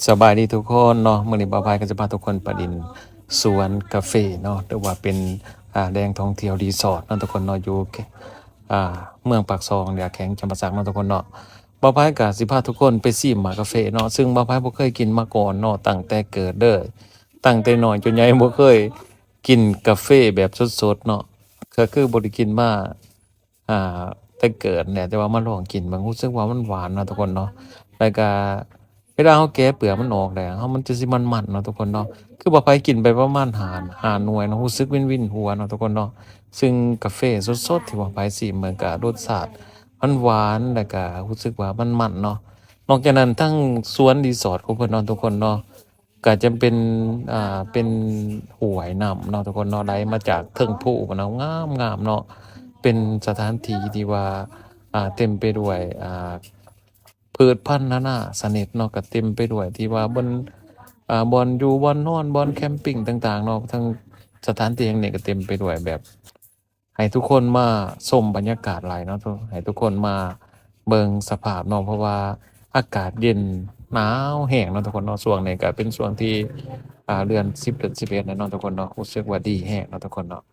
สบายดีทุกคนเนาะมื้อนี้บ่าวพายก็จะพาทุกคนไปดินสวนกาแฟเนาะหรือว่าเป็นแหล่งท่องเที่ยวรีสอร์ทเนาะทุกคนเนาะอยู่อ่าเมืองปากซองเนี่ยแขวงจำปาสักเนาะทุกคนเนาะบ่าวพายก็สิพาทุกคนไปชิมหมากาแฟเนาะซึ่งบ่าวพายบ่เคยกินมาก่อนเนาะตั้งแต่เกิดเด้อตั้งแต่น้อยจนใหญ่บ่เคยกินกาแฟแบบสดๆเนาะก็คือบ่ได้กินมาอ่าแต่เกิดเนี่ยแต่ว่ามาลองกินมันรู้สึกว่ามันหวานเนาะทุกคนเนาะแล้วก็ เวลาเราแกะเปลือกมันออกแล้วมันจะสิมันๆเนาะทุกคนเนาะคือบ่ไผกินไปประมาณห้าหน่วยเนาะรู้สึกวินๆหัวเนาะทุกคนเนาะซึ่งกาแฟสดๆที่บ่ไผสิเหมือนกับรสชาติมันหวานแล้วก็รู้สึกว่ามันเนาะนอกจากนั้นทั้งสวนรีสอร์ทของเพิ่นเนาะทุกคนเนาะก็จะเป็นเป็นห้วยน้ำเนาะทุกคนเนาะไหลมาจากเทิงผู้เนาะงามๆเนาะเป็นสถานที่ที่ว่าเต็มไปด้วยพืชพันธุ์นานาชนิดเนาะก็เต็มไปด้วยที่ว่าบนบ่อนอยู่บ่อนนอนบ่อนแคมปิงต่างๆเนาะทั้งสถานที่แห่งนี้ก็เต็มไปด้วยแบบให้ทุกคนมาชมบรรยากาศหลายเนาะให้ทุกคนมาเบิ่งสภาพเนาะเพราะว่าอากาศเย็นหนาวแห้งเนาะทุกคนเนาะช่วงนี้ก็เป็นช่วงที่เดือน10เดือน11แล้วเนาะทุกคนเนาะรู้สึกว่าดีแฮงเนาะทุกคนเนาะ